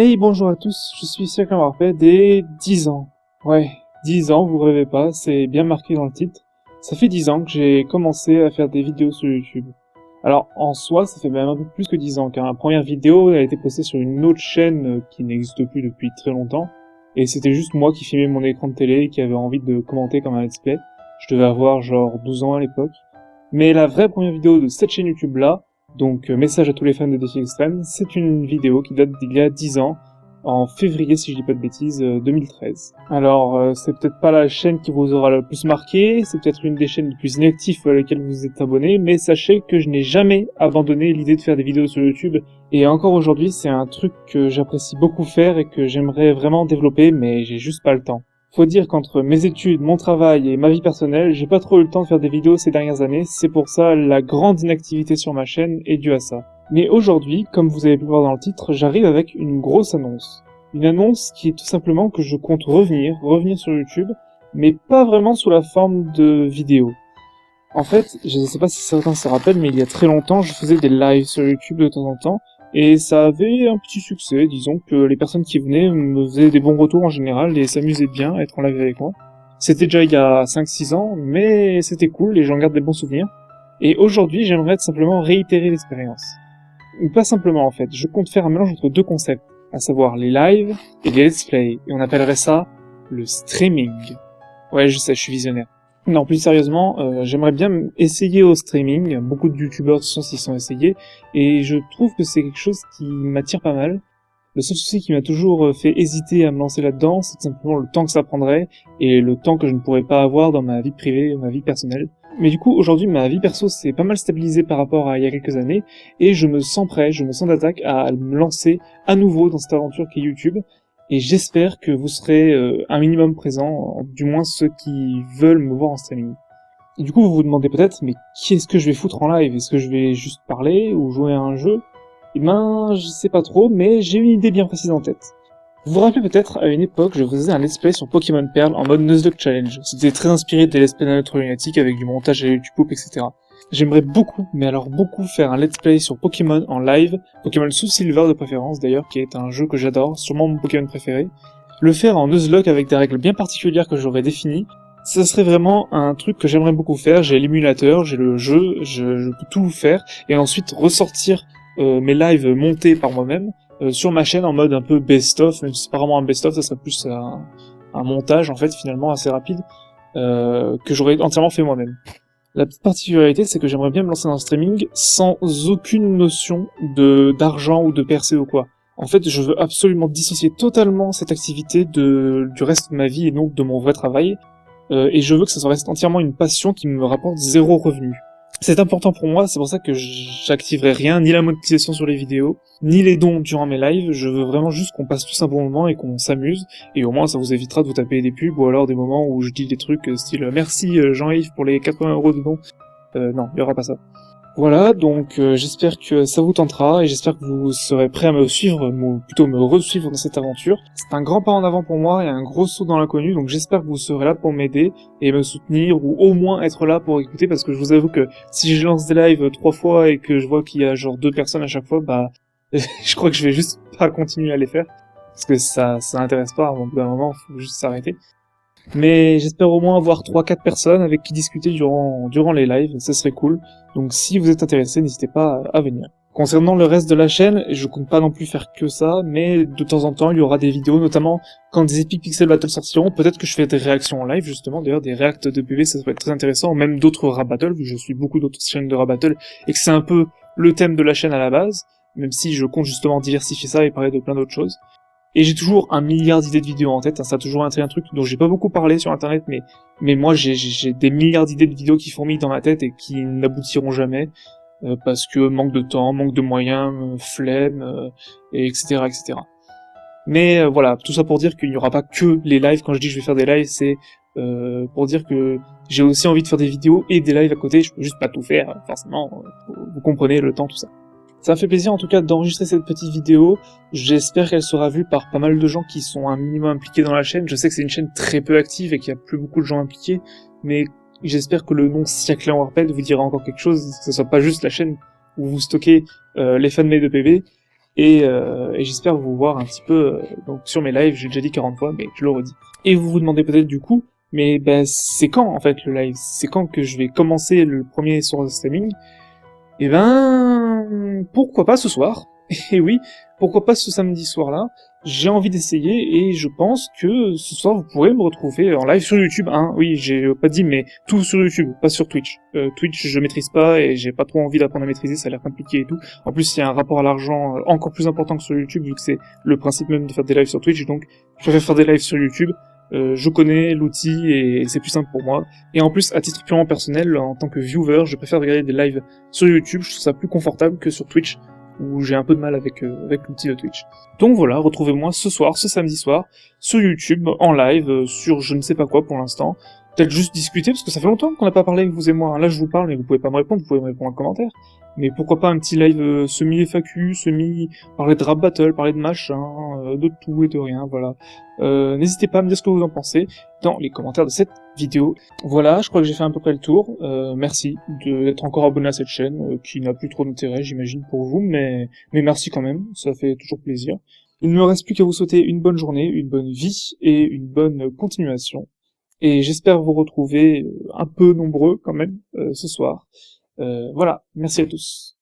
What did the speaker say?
Hey, bonjour à tous, je suis Siakam Warped et 10 ans. Ouais, 10 ans, vous rêvez pas, c'est bien marqué dans le titre. Ça fait 10 ans que j'ai commencé à faire des vidéos sur YouTube. Alors, en soi, ça fait même un peu plus que 10 ans, car ma première vidéo a été postée sur une autre chaîne qui n'existe plus depuis très longtemps, et c'était juste moi qui filmais mon écran de télé et qui avait envie de commenter comme un let's play. Je devais avoir genre 12 ans à l'époque. Mais la vraie première vidéo de cette chaîne YouTube là, donc message à tous les fans de défis extrêmes, c'est une vidéo qui date d'il y a 10 ans, en février si je dis pas de bêtises, 2013. Alors c'est peut-être pas la chaîne qui vous aura le plus marqué, c'est peut-être une des chaînes les plus inactives à laquelle vous êtes abonné, mais sachez que je n'ai jamais abandonné l'idée de faire des vidéos sur YouTube, et encore aujourd'hui c'est un truc que j'apprécie beaucoup faire et que j'aimerais vraiment développer, mais j'ai juste pas le temps. Faut dire qu'entre mes études, mon travail et ma vie personnelle, j'ai pas trop eu le temps de faire des vidéos ces dernières années, c'est pour ça la grande inactivité sur ma chaîne est due à ça. Mais aujourd'hui, comme vous avez pu le voir dans le titre, j'arrive avec une grosse annonce. Une annonce qui est tout simplement que je compte revenir sur YouTube, mais pas vraiment sous la forme de vidéo. En fait, je ne sais pas si certains se rappellent, mais il y a très longtemps, je faisais des lives sur YouTube de temps en temps, et ça avait un petit succès, disons que les personnes qui venaient me faisaient des bons retours en général et s'amusaient bien à être en live avec moi. C'était déjà il y a 5-6 ans, mais c'était cool et j'en garde des bons souvenirs. Et aujourd'hui, j'aimerais tout simplement réitérer l'expérience. Ou pas simplement en fait, je compte faire un mélange entre deux concepts, à savoir les lives et les let's play, et on appellerait ça le streaming. Ouais, je sais, je suis visionnaire. Non, plus sérieusement, j'aimerais bien essayer au streaming. Beaucoup de youtubeurs s'y sont essayés, et je trouve que c'est quelque chose qui m'attire pas mal. Le seul souci qui m'a toujours fait hésiter à me lancer là-dedans, c'est simplement le temps que ça prendrait, et le temps que je ne pourrais pas avoir dans ma vie privée, ma vie personnelle. Mais du coup, aujourd'hui, ma vie perso s'est pas mal stabilisée par rapport à il y a quelques années, et je me sens prêt, je me sens d'attaque à me lancer à nouveau dans cette aventure qu'est YouTube, et j'espère que vous serez un minimum présents, du moins ceux qui veulent me voir en streaming. Et du coup, vous vous demandez peut-être, mais qu'est-ce que je vais foutre en live? Est-ce que je vais juste parler ou jouer à un jeu? Eh ben, je sais pas trop, mais j'ai une idée bien précise en tête. Vous vous rappelez peut-être, à une époque, je faisais un let's play sur Pokémon Pearl en mode Nuzlocke Challenge. C'était très inspiré des let's play de la nature lunatique avec du montage à YouTube Poop, etc. J'aimerais beaucoup, mais alors beaucoup, faire un let's play sur Pokémon en live, Pokémon Soul Silver de préférence d'ailleurs, qui est un jeu que j'adore, sûrement mon Pokémon préféré. Le faire en Nuzlocke avec des règles bien particulières que j'aurais définies, ça serait vraiment un truc que j'aimerais beaucoup faire. J'ai l'émulateur, j'ai le jeu, je peux tout faire, et ensuite ressortir mes lives montés par moi-même sur ma chaîne en mode un peu best-of, même si c'est pas vraiment un best-of, ça serait plus un montage en fait finalement assez rapide que j'aurais entièrement fait moi-même. La petite particularité, c'est que j'aimerais bien me lancer dans le streaming sans aucune notion d'argent ou de percée ou quoi. En fait, je veux absolument dissocier totalement cette activité du reste de ma vie et donc de mon vrai travail, et je veux que ça reste entièrement une passion qui me rapporte zéro revenu. C'est important pour moi, c'est pour ça que j'activerai rien, ni la monétisation sur les vidéos, ni les dons durant mes lives. Je veux vraiment juste qu'on passe tous un bon moment et qu'on s'amuse, et au moins ça vous évitera de vous taper des pubs ou alors des moments où je dis des trucs style merci Jean-Yves pour les 80€ de dons. Non, il y aura pas ça. Voilà, donc j'espère que ça vous tentera et j'espère que vous serez prêts à me suivre, plutôt me resuivre dans cette aventure. C'est un grand pas en avant pour moi et un gros saut dans l'inconnu, donc j'espère que vous serez là pour m'aider et me soutenir ou au moins être là pour écouter, parce que je vous avoue que si je lance des lives 3 fois et que je vois qu'il y a genre 2 personnes à chaque fois, bah je crois que je vais juste pas continuer à les faire parce que ça intéresse pas. À un bout d'un moment, faut juste s'arrêter. Mais j'espère au moins avoir 3-4 personnes avec qui discuter durant les lives, ça serait cool. Donc si vous êtes intéressé, n'hésitez pas à venir. Concernant le reste de la chaîne, je compte pas non plus faire que ça, mais de temps en temps il y aura des vidéos, notamment quand des Epic Pixel Battle sortiront, peut-être que je fais des réactions en live justement, d'ailleurs des reacts de PV, ça peut être très intéressant, même d'autres rap battle, vu que je suis beaucoup d'autres chaînes de rap battle, et que c'est un peu le thème de la chaîne à la base, même si je compte justement diversifier ça et parler de plein d'autres choses. Et j'ai toujours un milliard d'idées de vidéos en tête, hein, ça a toujours été un truc dont j'ai pas beaucoup parlé sur internet, mais moi j'ai des milliards d'idées de vidéos qui fourmillent dans ma tête et qui n'aboutiront jamais, parce que manque de temps, manque de moyens, flemme, et etc. etc. Mais voilà, tout ça pour dire qu'il n'y aura pas que les lives. Quand je dis que je vais faire des lives, c'est pour dire que j'ai aussi envie de faire des vidéos et des lives à côté, je peux juste pas tout faire, forcément, vous comprenez le temps, tout ça. Ça me fait plaisir en tout cas d'enregistrer cette petite vidéo, j'espère qu'elle sera vue par pas mal de gens qui sont un minimum impliqués dans la chaîne. Je sais que c'est une chaîne très peu active et qu'il y a plus beaucoup de gens impliqués, mais j'espère que le nom Siakam Warped vous dira encore quelque chose, que ce soit pas juste la chaîne où vous stockez les fanmails de PV, et j'espère vous voir un petit peu donc sur mes lives. J'ai déjà dit 40 fois, mais je le redis. Et vous vous demandez peut-être du coup, mais ben c'est quand en fait le live? C'est quand que je vais commencer le premier source de streaming? Eh ben, pourquoi pas ce soir? Et oui, pourquoi pas ce samedi soir-là? J'ai envie d'essayer et je pense que ce soir vous pourrez me retrouver en live sur YouTube, hein. Oui, j'ai pas dit, mais tout sur YouTube, pas sur Twitch. Twitch, je maîtrise pas et j'ai pas trop envie d'apprendre à maîtriser, ça a l'air compliqué et tout. En plus, il y a un rapport à l'argent encore plus important que sur YouTube, vu que c'est le principe même de faire des lives sur Twitch, donc je préfère faire des lives sur YouTube. Je connais l'outil et c'est plus simple pour moi. Et en plus, à titre purement personnel, en tant que viewer, je préfère regarder des lives sur YouTube, je trouve ça plus confortable que sur Twitch, où j'ai un peu de mal avec l'outil de Twitch. Donc voilà, retrouvez-moi ce soir, ce samedi soir, sur YouTube, en live, sur je ne sais pas quoi pour l'instant. Peut-être juste discuter, parce que ça fait longtemps qu'on n'a pas parlé avec vous et moi. Là, je vous parle, mais vous pouvez pas me répondre, vous pouvez me répondre en commentaire. Mais pourquoi pas un petit live semi-FAQ, parler de rap battle, parler de machin, de tout et de rien, voilà. N'hésitez pas à me dire ce que vous en pensez dans les commentaires de cette vidéo. Voilà, je crois que j'ai fait à peu près le tour. Merci d'être encore abonné à cette chaîne, qui n'a plus trop d'intérêt, j'imagine, pour vous, mais merci quand même, ça fait toujours plaisir. Il ne me reste plus qu'à vous souhaiter une bonne journée, une bonne vie et une bonne continuation. Et j'espère vous retrouver un peu nombreux quand même ce soir. Voilà, merci à tous.